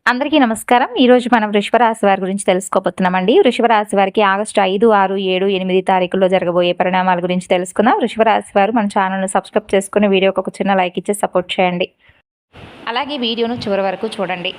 అందరికీ నమస్కారం. ఈ రోజు మనం వృషభ రాశి వారి గురించి తెలుసుకోబోతున్నామండి. వృషభ రాశి వారికి ఆగస్టు 5, 6, 7, 8 తారీఖుల్లో జరగబోయే పరిణామాల గురించి తెలుసుకుందాం. వృషభ రాశి వారు మన ఛానల్‌ను సబ్స్క్రైబ్ చేసుకుని వీడియోకి ఒక చిన్న లైక్ ఇచ్చి సపోర్ట్ చేయండి. అలాగే వీడియోను చివరి వరకు చూడండి.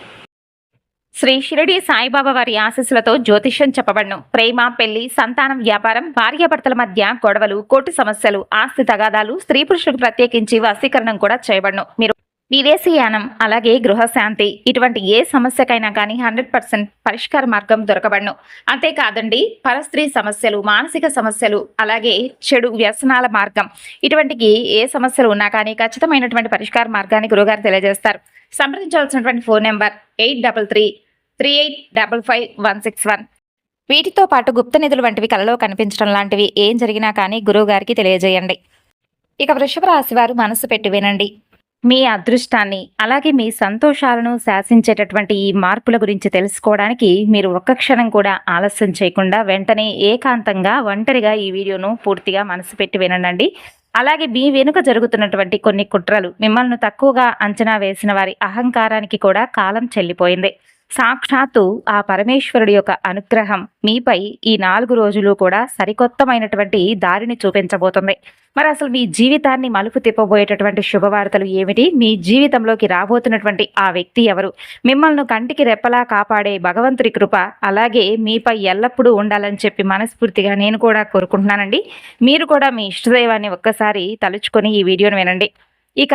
శ్రీ షిరిడి సాయిబాబా వారి ఆశీస్సులతో జ్యోతిష్యం చెప్పబడును. ప్రేమ, పెళ్లి, సంతానం, వ్యాపారం, భార్యాభర్తల మధ్య గొడవలు, కోర్టు సమస్యలు, ఆస్తి తగాదాలు, స్త్రీ పురుషులకు ప్రత్యేకించి వశీకరణం కూడా చేయబడును. మీరు విదేశీయానం, అలాగే గృహశాంతి, ఇటువంటి ఏ సమస్యకైనా కానీ 100% పరిష్కార మార్గం దొరకబడును. అంతేకాదండి, పరస్త్రీ సమస్యలు, మానసిక సమస్యలు, అలాగే చెడు వ్యసనాల మార్గం, ఇటువంటికి ఏ సమస్యలు ఉన్నా కానీ ఖచ్చితమైనటువంటి పరిష్కార మార్గాన్ని గురుగారు తెలియజేస్తారు. సంప్రదించవలసినటువంటి ఫోన్ నెంబర్ 833338555161. వీటితో పాటు గుప్త నిధులు వంటివి కలలో కనిపించడం లాంటివి ఏం జరిగినా కానీ గురువు గారికి తెలియజేయండి. ఇక వృషభ రాశి వారు మనసు పెట్టి వినండి. మీ అదృష్టాన్ని, అలాగే మీ సంతోషాలను శాసించేటటువంటి ఈ మార్పుల గురించి తెలుసుకోవడానికి మీరు ఒక్క క్షణం కూడా ఆలస్యం చేయకుండా వెంటనే ఏకాంతంగా ఒంటరిగా ఈ వీడియోను పూర్తిగా మనసు పెట్టి వినండి. అలాగే మీ వెనుక జరుగుతున్నటువంటి కొన్ని కుట్రలు, మిమ్మల్ని తక్కువగా అంచనా వేసిన వారి అహంకారానికి కూడా కాలం చెల్లిపోయింది. సాక్షాత్తు ఆ పరమేశ్వరుడి యొక్క అనుగ్రహం మీపై ఈ 4 రోజులు కూడా సరికొత్తమైనటువంటి దారిని చూపించబోతుంది. మరి అసలు మీ జీవితాన్ని మలుపు తిప్పబోయేటటువంటి శుభవార్తలు ఏమిటి? మీ జీవితంలోకి రాబోతున్నటువంటి ఆ వ్యక్తి ఎవరు? మిమ్మల్ని కంటికి రెప్పలా కాపాడే భగవంతుడి కృప అలాగే మీపై ఎల్లప్పుడూ ఉండాలని చెప్పి మనస్ఫూర్తిగా నేను కూడా కోరుకుంటున్నానండి. మీరు కూడా మీ ఇష్టదైవాన్ని ఒక్కసారి తలుచుకొని ఈ వీడియోను వినండి. ఇక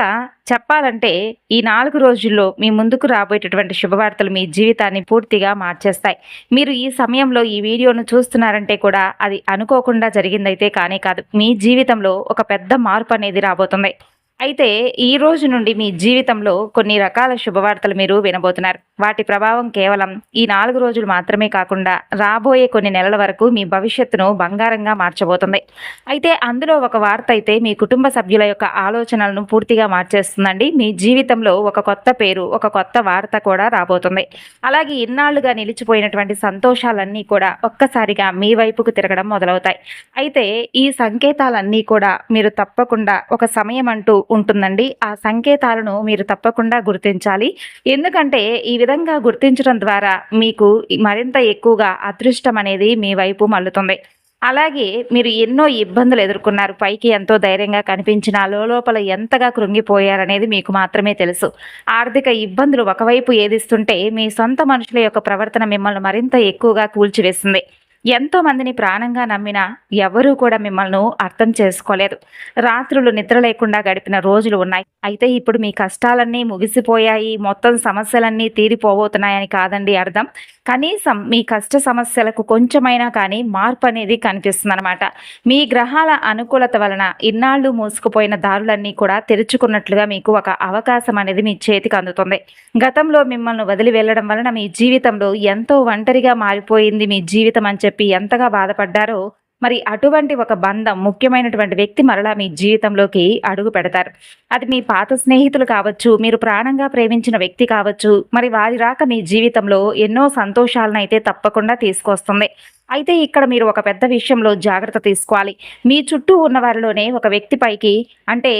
చెప్పాలంటే ఈ 4 రోజుల్లో మీ ముందుకు రాబోయేటటువంటి శుభవార్తలు మీ జీవితాన్ని పూర్తిగా మార్చేస్తాయి. మీరు ఈ సమయంలో ఈ వీడియోను చూస్తున్నారంటే కూడా అది అనుకోకుండా జరిగిందైతే కానే కాదు. మీ జీవితంలో ఒక పెద్ద మార్పు అనేది రాబోతుంది. అయితే ఈ రోజు నుండి మీ జీవితంలో కొన్ని రకాల శుభవార్తలు మీరు వినబోతున్నారు. వాటి ప్రభావం కేవలం ఈ 4 రోజులు మాత్రమే కాకుండా రాబోయే కొన్ని నెలల వరకు మీ భవిష్యత్తును బంగారంగా మార్చబోతుంది. అయితే అందులో ఒక వార్త అయితే మీ కుటుంబ సభ్యుల యొక్క ఆలోచనలను పూర్తిగా మార్చేస్తుందండి. మీ జీవితంలో ఒక కొత్త పేరు, ఒక కొత్త వార్త కూడా రాబోతుంది. అలాగే ఇన్నాళ్లుగా నిలిచిపోయినటువంటి సంతోషాలన్నీ కూడా ఒక్కసారిగా మీ వైపుకు తిరగడం మొదలవుతాయి. అయితే ఈ సంకేతాలన్నీ కూడా మీరు తప్పకుండా ఒక సమయం అంటూ ఉంటుందండి. ఆ సంకేతాలను మీరు తప్పకుండా గుర్తించాలి. ఎందుకంటే ఈ విధంగా గుర్తించడం ద్వారా మీకు మరింత ఎక్కువగా అదృష్టం అనేది మీ వైపు మల్లుతుంది. అలాగే మీరు ఎన్నో ఇబ్బందులు ఎదుర్కొన్నారు. పైకి ఎంతో ధైర్యంగా కనిపించినా లోపల ఎంతగా కృంగిపోయారనేది మీకు మాత్రమే తెలుసు. ఆర్థిక ఇబ్బందులు ఒకవైపు ఏదిస్తుంటే మీ సొంత మనుషుల యొక్క ప్రవర్తన మిమ్మల్ని మరింత ఎక్కువగా కూల్చివేస్తుంది. ఎంతో మందిని ప్రాణంగా నమ్మినా ఎవరూ కూడా మిమ్మల్ని అర్థం చేసుకోలేదు. రాత్రులు నిద్ర లేకుండా గడిపిన రోజులు ఉన్నాయి. అయితే ఇప్పుడు మీ కష్టాలన్నీ ముగిసిపోయాయి, మొత్తం సమస్యలన్నీ తీరిపోబోతున్నాయని కాదండి అర్థం. కనీసం మీ కష్ట సమస్యలకు కొంచెమైనా కానీ మార్పు అనేది కనిపిస్తుందన్నమాట. మీ గ్రహాల అనుకూలత వలన ఇన్నాళ్ళు మూసుకుపోయిన దారులన్నీ కూడా తెరుచుకున్నట్లుగా మీకు ఒక అవకాశం అనేది మీ చేతికి అందుతుంది. గతంలో మిమ్మల్ని వదిలి వెళ్ళడం వలన మీ జీవితంలో ఎంతో ఒంటరిగా మారిపోయింది మీ జీవితం అని చెప్పి ఎంతగా బాధపడ్డారో, మరి అటువంటి ఒక బంధం, ముఖ్యమైనటువంటి వ్యక్తి మరలా మీ జీవితంలోకి అడుగు పెడతారు. అది మీ పాత స్నేహితులు కావచ్చు, మీరు ప్రాణంగా ప్రేమించిన వ్యక్తి కావచ్చు. మరి వారి రాక మీ జీవితంలో ఎన్నో సంతోషాలను అయితే తప్పకుండా తీసుకొస్తుంది. అయితే ఇక్కడ మీరు ఒక పెద్ద విషయంలో జాగ్రత్త తీసుకోవాలి. మీ చుట్టూ ఉన్న వారిలోనే ఒక వ్యక్తి పైకి, అంటే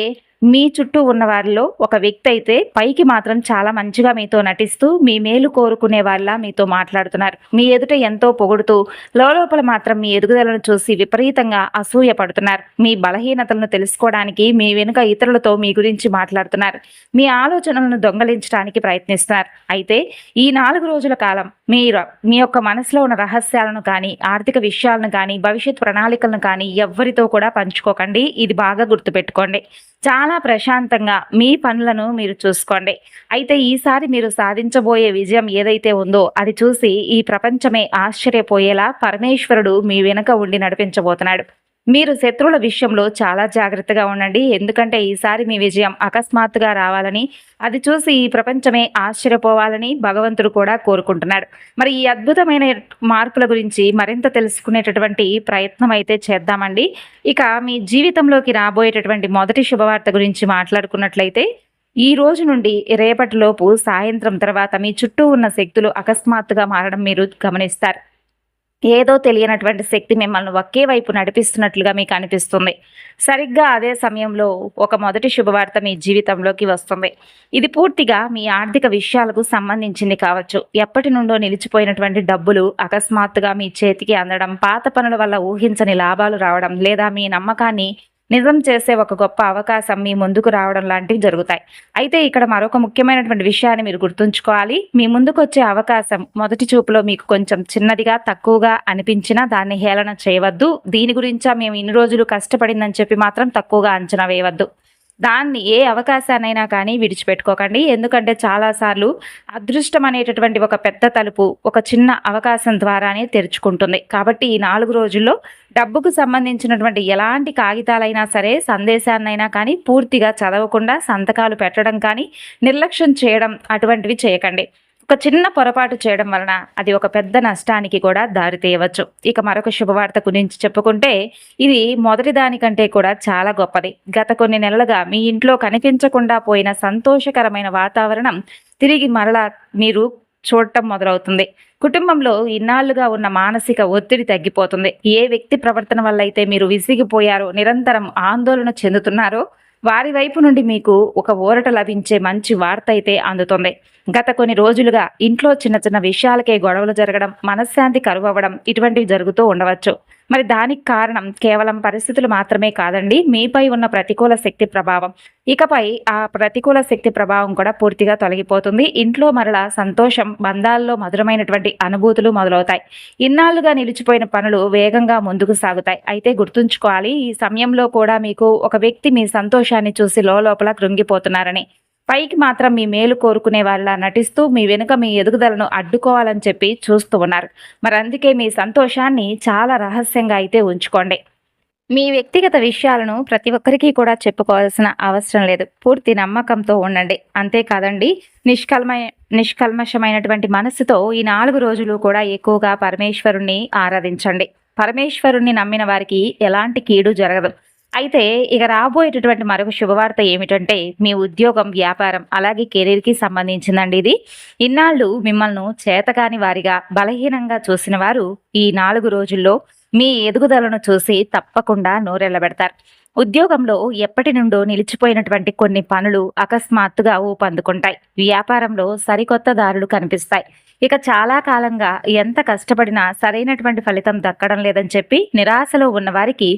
మీ చుట్టూ ఉన్న వారిలో ఒక వ్యక్తి అయితే పైకి మాత్రం చాలా మంచిగా మీతో నటిస్తూ మీ మేలు కోరుకునే వాళ్ళ మీతో మాట్లాడుతున్నారు. మీ ఎదుట ఎంతో పొగుడుతూ లోపల మాత్రం మీ ఎదుగుదలను చూసి విపరీతంగా అసూయ పడుతున్నారు. మీ బలహీనతలను తెలుసుకోవడానికి మీ వెనుక ఇతరులతో మీ గురించి మాట్లాడుతున్నారు. మీ ఆలోచనలను దొంగలించడానికి ప్రయత్నిస్తున్నారు. అయితే ఈ 4 రోజుల కాలం మీరు మీ యొక్క మనసులో ఉన్న రహస్యాలను కానీ, ఆర్థిక విషయాలను కానీ, భవిష్యత్ ప్రణాళికలను కానీ ఎవ్వరితో కూడా పంచుకోకండి. ఇది బాగా గుర్తుపెట్టుకోండి. చాలా ప్రశాంతంగా మీ పనులను మీరు చూసుకోండి. అయితే ఈసారి మీరు సాధించబోయే విజయం ఏదైతే ఉందో అది చూసి ఈ ప్రపంచమే ఆశ్చర్యపోయేలా పరమేశ్వరుడు మీ వెనుక ఉండి నడిపించబోతున్నాడు. మీరు శత్రువుల విషయంలో చాలా జాగ్రత్తగా ఉండండి. ఎందుకంటే ఈసారి మీ విజయం అకస్మాత్తుగా రావాలని, అది చూసి ఈ ప్రపంచమే ఆశ్చర్యపోవాలని భగవంతుడు కూడా కోరుకుంటున్నాడు. మరి ఈ అద్భుతమైన మార్పుల గురించి మరింత తెలుసుకునేటటువంటి ప్రయత్నం అయితే చేద్దామండి. ఇక మీ జీవితంలోకి రాబోయేటటువంటి మొదటి శుభవార్త గురించి మాట్లాడుకున్నట్లయితే, ఈ రోజు నుండి రేపటిలోపు సాయంత్రం తర్వాత మీ చుట్టూ ఉన్న శక్తులు అకస్మాత్తుగా మారడం మీరు గమనిస్తారు. ఏదో తెలియనటువంటి శక్తి మిమ్మల్ని ఒకే వైపు నడిపిస్తున్నట్లుగా మీకు అనిపిస్తుంది. సరిగ్గా అదే సమయంలో ఒక మొదటి శుభవార్త మీ జీవితంలోకి వస్తుంది. ఇది పూర్తిగా మీ ఆర్థిక విషయాలకు సంబంధించింది కావచ్చు. ఎప్పటి నుండో నిలిచిపోయినటువంటి డబ్బులు అకస్మాత్తుగా మీ చేతికి అందడం, పాత పనుల వల్ల ఊహించని లాభాలు రావడం, లేదా మీ నమ్మకాన్ని నిజం చేసే ఒక గొప్ప అవకాశం మీ ముందుకు రావడం లాంటివి జరుగుతాయి. అయితే ఇక్కడ మరొక ముఖ్యమైనటువంటి విషయాన్ని మీరు గుర్తుంచుకోవాలి. మీ ముందుకొచ్చే అవకాశం మొదటి చూపులో మీకు కొంచెం చిన్నదిగా, తక్కువగా అనిపించినా దాన్ని హేళన చేయవద్దు. దీని గురించా మేము ఇన్ని రోజులు కష్టపడిందని చెప్పి మాత్రం తక్కువగా అంచనా వేయవద్దు. దాన్ని ఏ అవకాశాన్నైనా కానీ విడిచిపెట్టుకోకండి. ఎందుకంటే చాలాసార్లు అదృష్టం అనేటటువంటి ఒక పెద్ద తలుపు ఒక చిన్న అవకాశం ద్వారానే తెరుచుకుంటుంది. కాబట్టి ఈ 4 రోజుల్లో డబ్బుకు సంబంధించినటువంటి ఎలాంటి కాగితాలైనా సరే, సందేశాన్నైనా కానీ పూర్తిగా చదవకుండా సంతకాలు పెట్టడం కానీ, నిర్లక్ష్యం చేయడం అటువంటివి చేయకండి. ఒక చిన్న పొరపాటు చేయడం వలన అది ఒక పెద్ద నష్టానికి కూడా దారితీయవచ్చు. ఇక మరొక శుభవార్త గురించి చెప్పుకుంటే, ఇది మొదటి దానికంటే కూడా చాలా గొప్పది. గత కొన్ని నెలలుగా మీ ఇంట్లో కనిపించకుండా పోయిన సంతోషకరమైన వాతావరణం తిరిగి మరలా మీరు చూడటం మొదలవుతుంది. కుటుంబంలో ఇన్నాళ్లుగా ఉన్న మానసిక ఒత్తిడి తగ్గిపోతుంది. ఏ వ్యక్తి ప్రవర్తన వల్ల అయితే మీరు విసిగిపోయారో, నిరంతరం ఆందోళన చెందుతున్నారో, వారి వైపు నుండి మీకు ఒక ఊరట లభించే మంచి వార్త అయితే అందుతుంది. గత కొన్ని రోజులుగా ఇంట్లో చిన్న చిన్న విషయాలకే గొడవలు జరగడం, మనశ్శాంతి కరువవ్వడం ఇటువంటివి జరుగుతూ ఉండవచ్చు. మరి దానికి కారణం కేవలం పరిస్థితులు మాత్రమే కాదండి, మీపై ఉన్న ప్రతికూల శక్తి ప్రభావం. ఇకపై ఆ ప్రతికూల శక్తి ప్రభావం కూడా పూర్తిగా తొలగిపోతుంది. ఇంట్లో మరలా సంతోషం, బంధాల్లో మధురమైనటువంటి అనుభూతులు మొదలవుతాయి. ఇన్నాళ్లుగా నిలిచిపోయిన పనులు వేగంగా ముందుకు సాగుతాయి. అయితే గుర్తుంచుకోవాలి, ఈ సమయంలో కూడా మీకు ఒక వ్యక్తి మీ సంతోషాన్ని చూసి లోపల కృంగిపోతున్నారని. పైకి మాత్రం మీ మేలు కోరుకునే వాళ్ళ నటిస్తూ మీ వెనుక మీ ఎదుగుదలను అడ్డుకోవాలని చెప్పి చూస్తూ ఉన్నారు. మరి అందుకే మీ సంతోషాన్ని చాలా రహస్యంగా అయితే ఉంచుకోండి. మీ వ్యక్తిగత విషయాలను ప్రతి ఒక్కరికి కూడా చెప్పుకోవాల్సిన అవసరం లేదు. పూర్తి నమ్మకంతో ఉండండి. అంతేకాదండి, నిష్కల్మషమైనటువంటి మనస్సుతో ఈ 4 రోజులు కూడా ఎక్కువగా పరమేశ్వరుణ్ణి ఆరాధించండి. పరమేశ్వరుణ్ణి నమ్మిన వారికి ఎలాంటి కీడు జరగదు. అయితే ఇక రాబోయేటటువంటి మరొక శుభవార్త ఏమిటంటే, మీ ఉద్యోగం, వ్యాపారం అలాగే కెరీర్కి సంబంధించిందండి ఇది. ఇన్నాళ్ళు మిమ్మల్ని చేతకాని వారిగా, బలహీనంగా చూసిన వారు ఈ 4 రోజుల్లో మీ ఎదుగుదలను చూసి తప్పకుండా నోరెళ్లబెడతారు. ఉద్యోగంలో ఎప్పటి నుండో నిలిచిపోయినటువంటి కొన్ని పనులు అకస్మాత్తుగా ఊపందుకుంటాయి. వ్యాపారంలో సరికొత్త దారులు కనిపిస్తాయి. ఇక చాలా కాలంగా ఎంత కష్టపడినా సరైనటువంటి ఫలితం దక్కడం లేదని చెప్పి నిరాశలో ఉన్న వారికి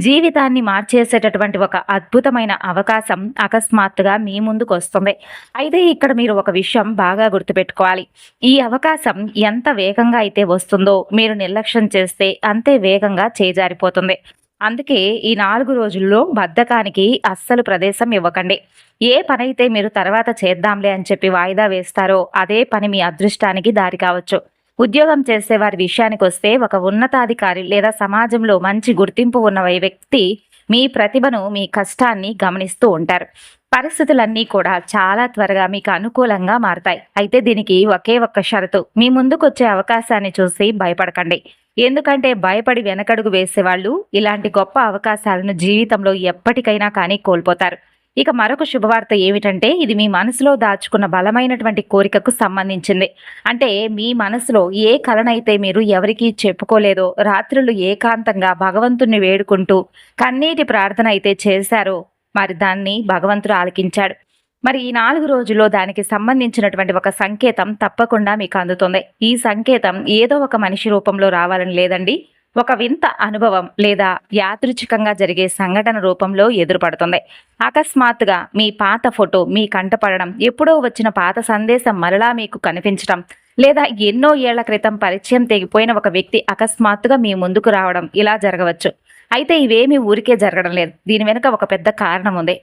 జీవితాన్ని మార్చేసేటటువంటి ఒక అద్భుతమైన అవకాశం అకస్మాత్తుగా మీ ముందుకు వస్తుంది. అయితే ఇక్కడ మీరు ఒక విషయం బాగా గుర్తుపెట్టుకోవాలి. ఈ అవకాశం ఎంత వేగంగా అయితే వస్తుందో, మీరు నిర్లక్ష్యం చేస్తే అంతే వేగంగా చేజారిపోతుంది. అందుకే ఈ 4 రోజుల్లో బద్ధకానికి అస్సలు ప్రదేశం ఇవ్వకండి. ఏ పనైతే మీరు తర్వాత చేద్దాంలే అని చెప్పి వాయిదా వేస్తారో అదే పని మీ అదృష్టానికి దారి కావచ్చు. ఉద్యోగం చేసే వారి విషయానికి వస్తే, ఒక ఉన్నతాధికారి లేదా సమాజంలో మంచి గుర్తింపు ఉన్న వ్యక్తి మీ ప్రతిభను, మీ కష్టాన్ని గమనిస్తూ ఉంటారు. పరిస్థితులన్నీ కూడా చాలా త్వరగా మీకు అనుకూలంగా మారతాయి. అయితే దీనికి ఒకే ఒక్క షరతు: మీ ముందుకొచ్చే అవకాశాన్ని చూసి భయపడకండి. ఎందుకంటే భయపడి వెనకడుగు వేసేవాళ్ళు ఇలాంటి గొప్ప అవకాశాలను జీవితంలో ఎప్పటికైనా కానీ కోల్పోతారు. ఇక మరొక శుభవార్త ఏమిటంటే, ఇది మీ మనసులో దాచుకున్న బలమైనటువంటి కోరికకు సంబంధించింది. అంటే మీ మనసులో ఏ కలనైతే మీరు ఎవరికీ చెప్పుకోలేదో, రాత్రులు ఏకాంతంగా భగవంతుణ్ణి వేడుకుంటూ కన్నీటి ప్రార్థన అయితే చేశారో, మరి దాన్ని భగవంతుడు ఆలకించాడు. మరి ఈ 4 రోజుల్లో దానికి సంబంధించినటువంటి ఒక సంకేతం తప్పకుండా మీకు అందుతుంది. ఈ సంకేతం ఏదో ఒక మనిషి రూపంలో రావాలని లేదండి, ఒక వింత అనుభవం లేదా యాదృచ్ఛికంగా జరిగే సంఘటన రూపంలో ఎదురుపడుతుంది. అకస్మాత్తుగా మీ పాత ఫోటో మీ కంటపడడం, ఎప్పుడో వచ్చిన పాత సందేశం మరలా మీకు కనిపించడం, లేదా ఎన్నో ఏళ్ల క్రితం పరిచయం తెగిపోయిన ఒక వ్యక్తి అకస్మాత్తుగా మీ ముందుకు రావడం, ఇలా జరగవచ్చు. అయితే ఇవేమీ ఊరికే జరగడం లేదు. దీని వెనుక ఒక పెద్ద కారణం ఉంది.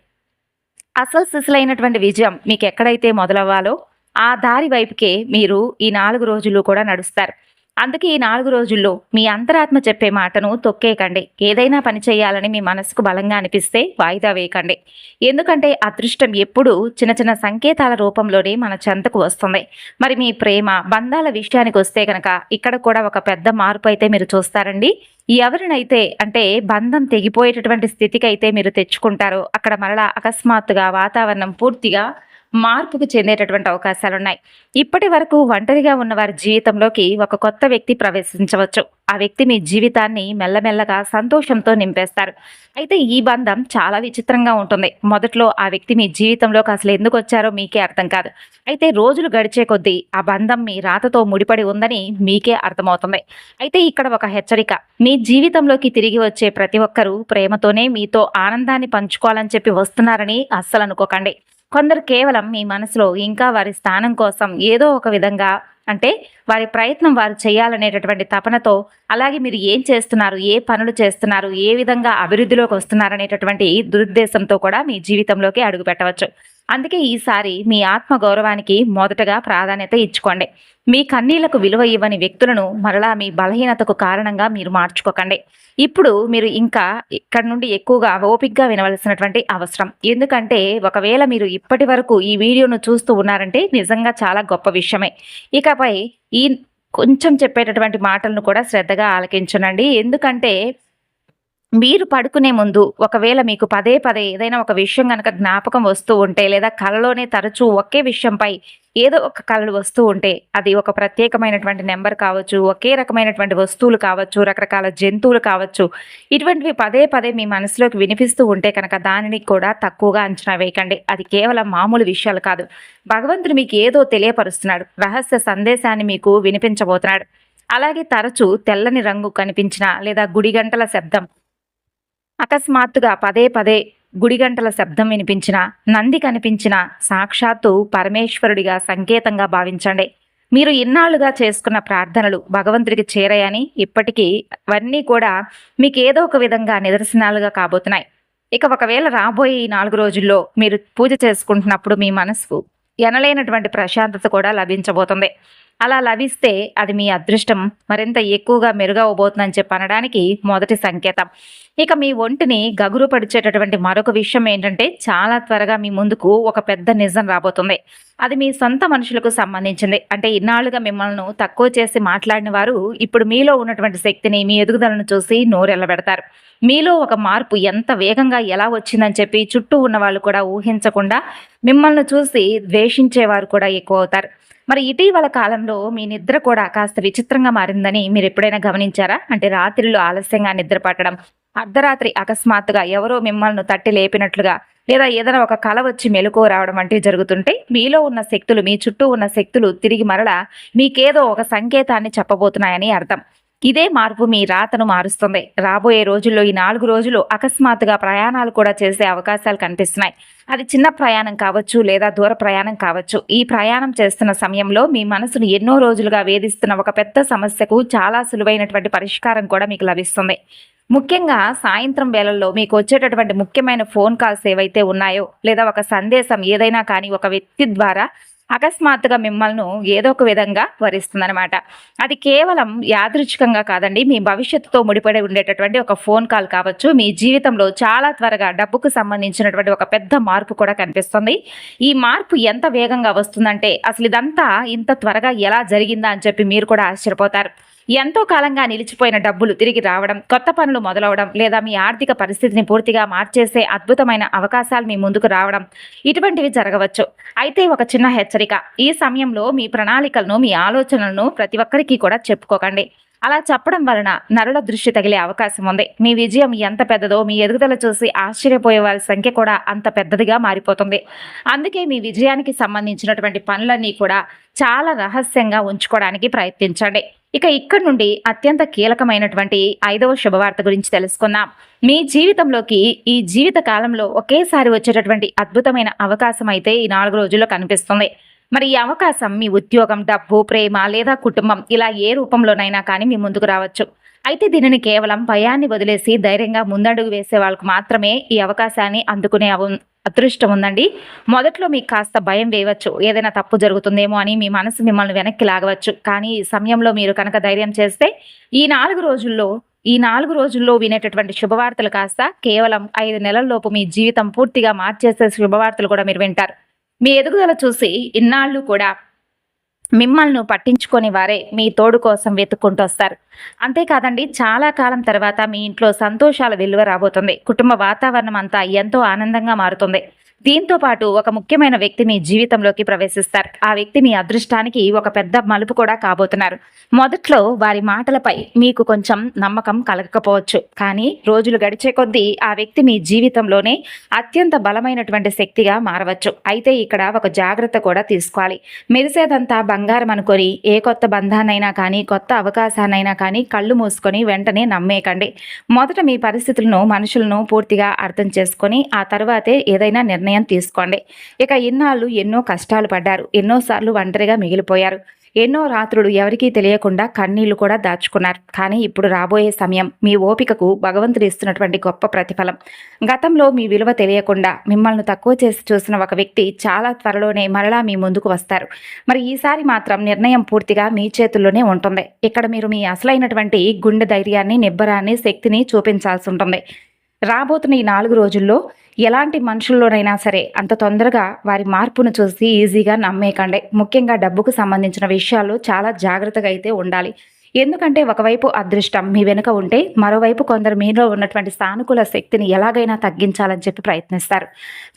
అసలు సిసలైనటువంటి విజయం మీకు ఎక్కడైతే మొదలవ్వాలో ఆ దారి వైపుకే మీరు ఈ 4 రోజులు కూడా నడుస్తారు. అందుకే ఈ 4 రోజుల్లో మీ అంతరాత్మ చెప్పే మాటను తొక్కేయకండి. ఏదైనా పని చేయాలని మీ మనసుకు బలంగా అనిపిస్తే వాయిదా వేయకండి. ఎందుకంటే అదృష్టం ఎప్పుడూ చిన్న చిన్న సంకేతాల రూపంలోనే మన చెంతకు వస్తుంది. మరి మీ ప్రేమ, బంధాల విషయానికి వస్తే కనుక ఇక్కడ కూడా ఒక పెద్ద మార్పు అయితే మీరు చూస్తారండి. ఎవరినైతే అంటే బంధం తెగిపోయేటటువంటి స్థితికి అయితే మీరు తెచ్చుకుంటారో, అక్కడ మరలా అకస్మాత్తుగా వాతావరణం పూర్తిగా మార్పుకు చెందేటటువంటి అవకాశాలున్నాయి. ఇప్పటి వరకు ఒంటరిగా ఉన్న వారి జీవితంలోకి ఒక కొత్త వ్యక్తి ప్రవేశించవచ్చు. ఆ వ్యక్తి మీ జీవితాన్ని మెల్లమెల్లగా సంతోషంతో నింపేస్తారు. అయితే ఈ బంధం చాలా విచిత్రంగా ఉంటుంది. మొదట్లో ఆ వ్యక్తి మీ జీవితంలోకి అసలు ఎందుకు వచ్చారో మీకే అర్థం కాదు. అయితే రోజులు గడిచే కొద్దీ ఆ బంధం మీ రాతతో ముడిపడి ఉందని మీకే అర్థమవుతుంది. అయితే ఇక్కడ ఒక హెచ్చరిక. మీ జీవితంలోకి తిరిగి వచ్చే ప్రతి ఒక్కరూ ప్రేమతోనే మీతో ఆనందాన్ని పంచుకోవాలని చెప్పి వస్తున్నారని అస్సలు అనుకోకండి. కొందరు కేవలం మీ మనసులో ఇంకా వారి స్థానం కోసం ఏదో ఒక విధంగా, అంటే వారి ప్రయత్నం వారు చేయాలనేటటువంటి తపనతో, అలాగే మీరు ఏం చేస్తున్నారు, ఏ పనులు చేస్తున్నారు, ఏ విధంగా అభివృద్ధిలోకి వస్తున్నారనేటటువంటి దురుద్దేశంతో కూడా మీ జీవితంలోకి అడుగు పెట్టవచ్చు. అందుకే ఈసారి మీ ఆత్మ గౌరవానికి మొదటగా ప్రాధాన్యత ఇచ్చుకోండి. మీ కన్నీళ్లకు విలువ ఇవ్వని వ్యక్తులను మరలా మీ బలహీనతకు కారణంగా మీరు మార్చుకోకండి. ఇప్పుడు మీరు ఇంకా ఇక్కడ నుండి ఎక్కువగా ఓపికగా వినవలసినటువంటి అవసరం. ఎందుకంటే ఒకవేళ మీరు ఇప్పటి వరకు ఈ వీడియోను చూస్తూ ఉన్నారంటే నిజంగా చాలా గొప్ప విషయమే. ఇకపై ఈ కొంచెం చెప్పేటటువంటి మాటలను కూడా శ్రద్ధగా ఆలకించనండి. ఎందుకంటే మీరు పడుకునే ముందు ఒకవేళ మీకు పదే పదే ఏదైనా ఒక విషయం గనక జ్ఞాపకం వస్తూ ఉంటే, లేదా కలలోనే తరచూ ఒకే విషయంపై ఏదో ఒక కలలు వస్తూ ఉంటే, అది ఒక ప్రత్యేకమైనటువంటి నెంబర్ కావచ్చు, ఒకే రకమైనటువంటి వస్తువులు కావచ్చు, రకరకాల జంతువులు కావచ్చు, ఇటువంటివి పదే పదే మీ మనసులోకి వినిపిస్తూ ఉంటే కనుక దానిని కూడా తక్కువగా అంచనా వేయకండి. అది కేవలం మామూలు విషయాలు కాదు. భగవంతుడు మీకు ఏదో తెలియపరుస్తున్నాడు. రహస్య సందేశాన్ని మీకు వినిపించబోతున్నాడు. అలాగే తరచూ తెల్లని రంగు కనిపించిన, లేదా గుడిగంటల శబ్దం, అకస్మాత్తుగా పదే పదే గుడిగంటల శబ్దం వినిపించిన, నంది కనిపించిన సాక్షాత్తు పరమేశ్వరుడిగా సంకేతంగా భావించండి. మీరు ఇన్నాళ్లుగా చేసుకున్న ప్రార్థనలు భగవంతుడికి చేరాయని, ఇప్పటికీ అవన్నీ కూడా మీకు ఏదో ఒక విధంగా నిదర్శనాలుగా కాబోతున్నాయి. ఇక ఒకవేళ రాబోయే ఈ 4 రోజుల్లో మీరు పూజ చేసుకుంటున్నప్పుడు మీ మనసుకు ఎనలేనటువంటి ప్రశాంతత కూడా లభించబోతుంది. అలా లభిస్తే అది మీ అదృష్టం మరింత ఎక్కువగా మెరుగవబోతుందని చెప్పి అనడానికి మొదటి సంకేతం. ఇక మీ ఒంటిని గగురుపరిచేటటువంటి మరొక విషయం ఏంటంటే, చాలా త్వరగా మీ ముందుకు ఒక పెద్ద నిజం రాబోతుంది. అది మీ సొంత మనుషులకు సంబంధించింది. అంటే ఇన్నాళ్లుగా మిమ్మల్ని తక్కువ చేసి మాట్లాడిన వారు ఇప్పుడు మీలో ఉన్నటువంటి శక్తిని, మీ ఎదుగుదలను చూసి నోరెళ్లబెడతారు. మీలో ఒక మార్పు ఎంత వేగంగా ఎలా వచ్చిందని చెప్పి చుట్టూ ఉన్న వాళ్ళు కూడా ఊహించకుండా మిమ్మల్ని చూసి ద్వేషించేవారు కూడా ఎక్కువ అవుతారు. మరి ఇటీవల కాలంలో మీ నిద్ర కూడా కాస్త విచిత్రంగా మారిందని మీరు ఎప్పుడైనా గమనించారా? అంటే రాత్రిలో ఆలస్యంగా నిద్ర పట్టడం, అర్ధరాత్రి అకస్మాత్తుగా ఎవరో మిమ్మల్ని తట్టి లేపినట్లుగా, లేదా ఏదైనా ఒక కల వచ్చి మెలకువ రావడం వంటివి జరుగుతుంటే మీలో ఉన్న శక్తులు, మీ చుట్టూ ఉన్న శక్తులు తిరిగి మరలా మీకేదో ఒక సంకేతాన్ని చెప్పబోతున్నాయని అర్థం. ఇదే మార్పు మీ రాతను మారుస్తుంది. రాబోయే రోజుల్లో ఈ 4 రోజులు అకస్మాత్తుగా ప్రయాణాలు కూడా చేసే అవకాశాలు కనిపిస్తున్నాయి. అది చిన్న ప్రయాణం కావచ్చు, లేదా దూర ప్రయాణం కావచ్చు. ఈ ప్రయాణం చేస్తున్న సమయంలో మీ మనసును ఎన్నో రోజులుగా వేధిస్తున్న ఒక పెద్ద సమస్యకు చాలా సులువైనటువంటి పరిష్కారం కూడా మీకు లభిస్తుంది. ముఖ్యంగా సాయంత్రం వేళల్లో మీకు వచ్చేటటువంటి ముఖ్యమైన ఫోన్ కాల్స్ ఏవైతే ఉన్నాయో, లేదా ఒక సందేశం ఏదైనా కానీ ఒక వ్యక్తి ద్వారా అకస్మాత్తుగా మిమ్మల్ని ఏదో ఒక విధంగా వరిస్తుందనమాట. అది కేవలం యాదృచ్ఛికంగా కాదండి, మీ భవిష్యత్తుతో ముడిపడి ఉండేటటువంటి ఒక ఫోన్ కాల్ కావచ్చు. మీ జీవితంలో చాలా త్వరగా డబ్బుకు సంబంధించినటువంటి ఒక పెద్ద మార్పు కూడా కనిపిస్తుంది. ఈ మార్పు ఎంత వేగంగా వస్తుందంటే అసలు ఇదంతా ఇంత త్వరగా ఎలా జరిగిందా అని చెప్పి మీరు కూడా ఆశ్చర్యపోతారు. ఎంతో కాలంగా నిలిచిపోయిన డబ్బులు తిరిగి రావడం, కొత్త పనులు మొదలవడం, లేదా మీ ఆర్థిక పరిస్థితిని పూర్తిగా మార్చేసే అద్భుతమైన అవకాశాలు మీ ముందుకు రావడం, ఇటువంటివి జరగవచ్చు. అయితే ఒక చిన్న హెచ్చరిక. ఈ సమయంలో మీ ప్రణాళికలను, మీ ఆలోచనలను ప్రతి ఒక్కరికి కూడా చెప్పుకోకండి. అలా చెప్పడం వలన నరుల దృష్టి తగిలే అవకాశం ఉంది. మీ విజయం ఎంత పెద్దదో మీ ఎదుగుదల చూసి ఆశ్చర్యపోయే వారి సంఖ్య కూడా అంత పెద్దదిగా మారిపోతుంది. అందుకే మీ విజయానికి సంబంధించినటువంటి పనులన్నీ కూడా చాలా రహస్యంగా ఉంచుకోవడానికి ప్రయత్నించండి. ఇక ఇక్కడి నుండి అత్యంత కీలకమైనటువంటి 5వ శుభవార్త గురించి తెలుసుకుందాం. మీ జీవితంలోకి ఈ జీవిత కాలంలో ఒకేసారి వచ్చేటటువంటి అద్భుతమైన అవకాశం అయితే ఈ 4 రోజుల్లో కనిపిస్తుంది. మరి ఈ అవకాశం మీ ఉద్యోగం, డబ్బు, ప్రేమ లేదా కుటుంబం ఇలా ఏ రూపంలోనైనా కానీ మీ ముందుకు రావచ్చు. అయితే దీనిని కేవలం భయాన్ని వదిలేసి ధైర్యంగా ముందడుగు వేసే వాళ్ళకు మాత్రమే ఈ అవకాశాన్ని అందుకునే అదృష్టం ఉందండి. మొదట్లో మీకు కాస్త భయం వేయవచ్చు, ఏదైనా తప్పు జరుగుతుందేమో అని మీ మనసు మిమ్మల్ని వెనక్కి లాగవచ్చు. కానీ ఈ సమయంలో మీరు కనుక ధైర్యం చేస్తే ఈ 4 రోజుల్లో వినేటటువంటి శుభవార్తలు కాస్త కేవలం 5 నెలల్లోపు మీ జీవితం పూర్తిగా మార్చేసే శుభవార్తలు కూడా మీరు వింటారు. మీ ఎదుగుదల చూసి ఇన్నాళ్ళు కూడా మిమ్మల్ని పట్టించుకొని వారే మీ తోడు కోసం వెతుక్కుంటూ వస్తారు. అంతేకాదండి, చాలా కాలం తర్వాత మీ ఇంట్లో సంతోషాల వెలువ రాబోతుంది. కుటుంబ వాతావరణం అంతా ఎంతో ఆనందంగా మారుతుంది. దీంతో పాటు ఒక ముఖ్యమైన వ్యక్తి మీ జీవితంలోకి ప్రవేశిస్తారు. ఆ వ్యక్తి మీ అదృష్టానికి ఒక పెద్ద మలుపు కూడా కాబోతున్నారు. మొదట్లో వారి మాటలపై మీకు కొంచెం నమ్మకం కలగకపోవచ్చు. కానీ రోజులు గడిచే కొద్దీ ఆ వ్యక్తి మీ జీవితంలోనే అత్యంత బలమైనటువంటి శక్తిగా మారవచ్చు. అయితే ఇక్కడ ఒక జాగ్రత్త కూడా తీసుకోవాలి. మెరిసేదంతా బంగారం అనుకొని ఏ కొత్త బంధాన్నైనా కానీ, కొత్త అవకాశాన్నైనా కానీ కళ్ళు మూసుకొని వెంటనే నమ్మేయకండి. మొదట మీ పరిస్థితులను, మనుషులను పూర్తిగా అర్థం చేసుకొని ఆ తర్వాతే ఏదైనా నిర్ణయం తీసుకోండి. ఇక ఇన్నాళ్ళు ఎన్నో కష్టాలు పడ్డారు. ఎన్నోసార్లు ఒంటరిగా మిగిలిపోయారు. ఎన్నో రాత్రులు ఎవరికీ తెలియకుండా కన్నీళ్లు కూడా దాచుకున్నారు. కానీ ఇప్పుడు రాబోయే సమయం మీ ఓపికకు భగవంతుడు ఇస్తున్నటువంటి గొప్ప ప్రతిఫలం. గతంలో మీ విలువ తెలియకుండా మిమ్మల్ని తక్కువ చేసి చూసిన ఒక వ్యక్తి చాలా త్వరలోనే మరలా మీ ముందుకు వస్తారు. మరి ఈసారి మాత్రం నిర్ణయం పూర్తిగా మీ చేతుల్లోనే ఉంటుంది. ఇక్కడ మీరు మీ అసలైనటువంటి గుండె ధైర్యాన్ని, నిబ్బరాన్ని, శక్తిని చూపించాల్సి ఉంటుంది. రాబోతున్న ఈ 4 రోజుల్లో ఎలాంటి మనుషుల్లోనైనా సరే అంత తొందరగా వారి మార్పును చూసి ఈజీగా నమ్మేయకండి. ముఖ్యంగా డబ్బుకు సంబంధించిన విషయాల్లో చాలా జాగ్రత్తగా అయితే ఉండాలి. ఎందుకంటే ఒకవైపు అదృష్టం మీ వెనుక ఉంటే మరోవైపు కొందరు మీలో ఉన్నటువంటి సానుకూల శక్తిని ఎలాగైనా తగ్గించాలని చెప్పి ప్రయత్నిస్తారు.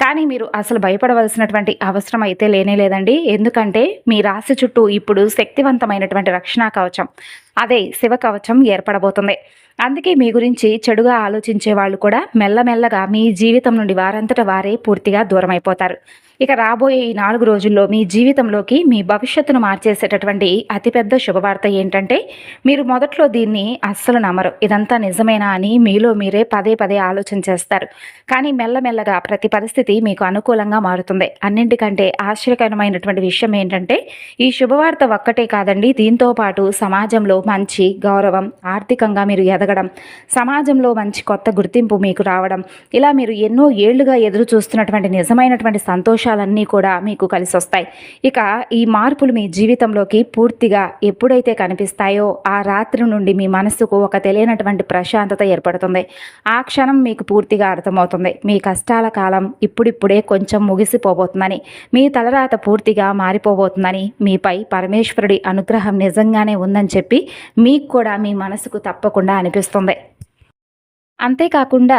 కానీ మీరు అసలు భయపడవలసినటువంటి అవసరం అయితే లేనే లేదండి. ఎందుకంటే మీ రాశి చుట్టూ ఇప్పుడు శక్తివంతమైనటువంటి రక్షణ కవచం, అదే శివ కవచం ఏర్పడబోతుంది. అందుకే మీ గురించి చెడుగా ఆలోచించే వాళ్ళు కూడా మెల్లమెల్లగా మీ జీవితం నుండి వారంతట వారే పూర్తిగా దూరమైపోతారు. ఇక రాబోయే ఈ 4 రోజుల్లో మీ జీవితంలోకి మీ భవిష్యత్తును మార్చేసేటటువంటి అతిపెద్ద శుభవార్త ఏంటంటే, మీరు మొదట్లో దీన్ని అస్సలు నమ్మరు. ఇదంతా నిజమేనా అని మీలో మీరే పదే పదే ఆలోచన చేస్తారు. కానీ మెల్లమెల్లగా ప్రతి పరిస్థితి మీకు అనుకూలంగా మారుతుంది. అన్నింటికంటే ఆశ్చర్యకరమైనటువంటి విషయం ఏంటంటే, ఈ శుభవార్త ఒక్కటే కాదండి, దీంతో పాటు సమాజంలో మంచి గౌరవం, ఆర్థికంగా మీరు ఎదగడం, సమాజంలో మంచి కొత్త గుర్తింపు మీకు రావడం, ఇలా మీరు ఎన్నో ఏళ్లుగా ఎదురు చూస్తున్నటువంటి నిజమైనటువంటి సంతోషాలన్నీ కూడా మీకు కలిసి వస్తాయి. ఇక ఈ మార్పులు మీ జీవితంలోకి పూర్తిగా ఎప్పుడైతే కనిపిస్తాయో ఆ రాత్రి నుండి మీ మనసుకు ఒక తెలియనటువంటి ప్రశాంతత ఏర్పడుతుంది. ఆ క్షణం మీకు పూర్తిగా అర్థమవుతుంది, మీ కష్టాల కాలం ఇప్పుడిప్పుడే కొంచెం ముగిసిపోబోతుందని, మీ తలరాత పూర్తిగా మారిపోబోతుందని, మీపై పరమేశ్వరుడి అనుగ్రహం నిజంగానే ఉందని చెప్పి మీకు కూడా మీ మనసుకు తప్పకుండా అనిపిస్తుంది. అంతేకాకుండా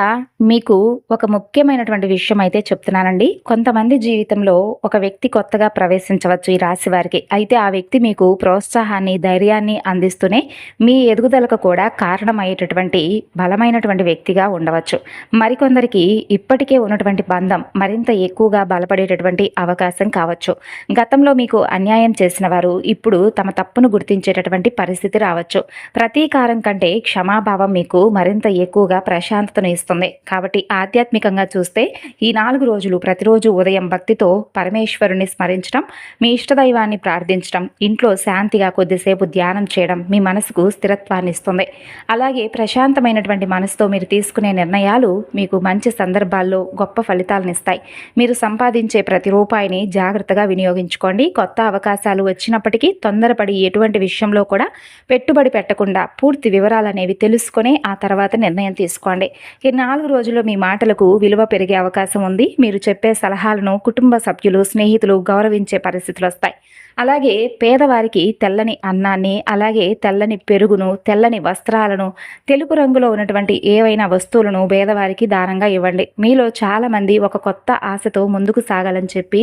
మీకు ఒక ముఖ్యమైనటువంటి విషయం అయితే చెప్తున్నానండి. కొంతమంది జీవితంలో ఒక వ్యక్తి కొత్తగా ప్రవేశించవచ్చు ఈ రాశి వారికి. అయితే ఆ వ్యక్తి మీకు ప్రోత్సాహాన్ని, ధైర్యాన్ని అందిస్తూనే మీ ఎదుగుదలకు కూడా కారణమయ్యేటటువంటి బలమైనటువంటి వ్యక్తిగా ఉండవచ్చు. మరికొందరికి ఇప్పటికే ఉన్నటువంటి బంధం మరింత ఎక్కువగా బలపడేటటువంటి అవకాశం కావచ్చు. గతంలో మీకు అన్యాయం చేసిన వారు ఇప్పుడు తమ తప్పును గుర్తించేటటువంటి పరిస్థితి రావచ్చు. ప్రతీకారం కంటే క్షమాభావం మీకు మరింత ఎక్కువగా ప్రశాంతతను ఇస్తుంది. కాబట్టి ఆధ్యాత్మికంగా చూస్తే ఈ 4 రోజులు ప్రతిరోజు ఉదయం భక్తితో పరమేశ్వరుని స్మరించడం, మీ ఇష్టదైవాన్ని ప్రార్థించడం, ఇంట్లో శాంతిగా కొద్దిసేపు ధ్యానం చేయడం మీ మనసుకు స్థిరత్వాన్ని ఇస్తుంది. అలాగే ప్రశాంతమైనటువంటి మనసుతో మీరు తీసుకునే నిర్ణయాలు మీకు మంచి సందర్భాల్లో గొప్ప ఫలితాలను ఇస్తాయి. మీరు సంపాదించే ప్రతి రూపాయిని జాగ్రత్తగా వినియోగించుకోండి. కొత్త అవకాశాలు వచ్చినప్పటికీ తొందరపడి ఎటువంటి విషయంలో కూడా పెట్టుబడి పెట్టకుండా పూర్తి వివరాలు అనేవి తెలుసుకొని ఆ తర్వాత నిర్ణయం తీసుకోండి. ఈ 4 రోజుల్లో మీ మాటలకు విలువ పెరిగే అవకాశం ఉంది. మీరు చెప్పే సలహాలను కుటుంబ సభ్యులు, స్నేహితులు గౌరవించే పరిస్థితులు వస్తాయి. అలాగే పేదవారికి తెల్లని అన్నాన్ని, అలాగే తెల్లని పెరుగును, తెల్లని వస్త్రాలను, తెలుపు రంగులో ఉన్నటువంటి ఏవైనా వస్తువులను పేదవారికి దానంగా ఇవ్వండి. మీలో చాలామంది ఒక కొత్త ఆశతో ముందుకు సాగాలని చెప్పి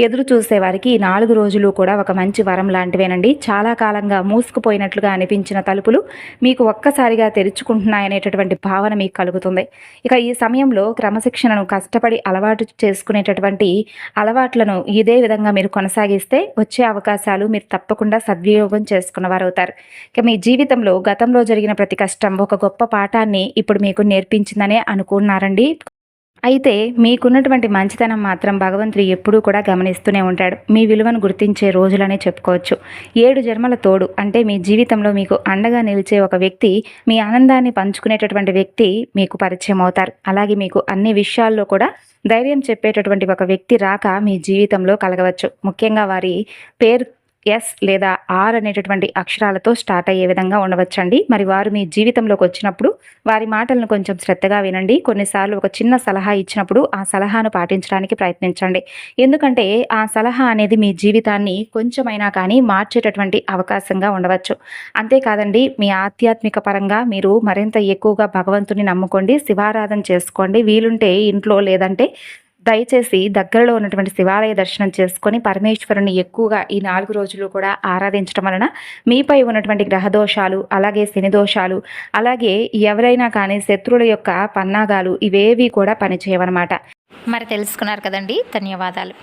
ఎదురు చూసేవారికి ఈ 4 రోజులు కూడా ఒక మంచి వరం లాంటివేనండి. చాలా కాలంగా మూసుకుపోయినట్లుగా అనిపించిన తలుపులు మీకు ఒక్కసారిగా తెరుచుకుంటున్నాయనేటటువంటి భావన మీకు కలుగుతుంది. ఇక ఈ సమయంలో క్రమశిక్షణను కష్టపడి అలవాటు చేసుకునేటటువంటి అలవాట్లను ఇదే విధంగా మీరు కొనసాగిస్తే వచ్చే అవకాశాలు మీరు తప్పకుండా సద్వినియోగం చేసుకున్నవారు అవుతారు. ఇక మీ జీవితంలో గతంలో జరిగిన ప్రతి కష్టం ఒక గొప్ప పాఠాన్ని ఇప్పుడు మీకు నేర్పించిందనే అనుకున్నారండి. అయితే మీకున్నటువంటి మంచితనం మాత్రం భగవంతుడు ఎప్పుడూ కూడా గమనిస్తూనే ఉంటాడు. మీ విలువను గుర్తించే రోజులనే చెప్పుకోవచ్చు. 7 జన్మల తోడు అంటే మీ జీవితంలో మీకు అండగా నిలిచే ఒక వ్యక్తి, మీ ఆనందాన్ని పంచుకునేటటువంటి వ్యక్తి మీకు పరిచయం అవుతారు. అలాగే మీకు అన్ని విషయాల్లో కూడా ధైర్యం చెప్పేటటువంటి ఒక వ్యక్తి రాక మీ జీవితంలో కలగవచ్చు. ముఖ్యంగా వారి పేరు ఎస్ లేదా ఆర్ అనేటటువంటి అక్షరాలతో స్టార్ట్ అయ్యే విధంగా ఉండవచ్చండి. మరి వారు మీ జీవితంలోకి వచ్చినప్పుడు వారి మాటలను కొంచెం శ్రద్ధగా వినండి. కొన్నిసార్లు ఒక చిన్న సలహా ఇచ్చినప్పుడు ఆ సలహాను పాటించడానికి ప్రయత్నించండి. ఎందుకంటే ఆ సలహా అనేది మీ జీవితాన్ని కొంచెమైనా కానీ మార్చేటటువంటి అవకాశంగా ఉండవచ్చు. అంతేకాదండి, మీ ఆధ్యాత్మిక పరంగా మీరు మరింత ఎక్కువగా భగవంతుని నమ్ముకోండి, శివారాధన చేసుకోండి. వీలుంటే ఇంట్లో లేదంటే దయచేసి దగ్గరలో ఉన్నటువంటి శివాలయ దర్శనం చేసుకొని పరమేశ్వరుని ఎక్కువగా ఈ 4 రోజులు కూడా ఆరాధించడం వలన మీపై ఉన్నటువంటి గ్రహదోషాలు, అలాగే శని దోషాలు, అలాగే ఎవరైనా కానీ శత్రువుల యొక్క పన్నాగాలు ఇవేవి కూడా పనిచేయవన్నమాట. మరి తెలుసుకున్నారు కదండి. ధన్యవాదాలు.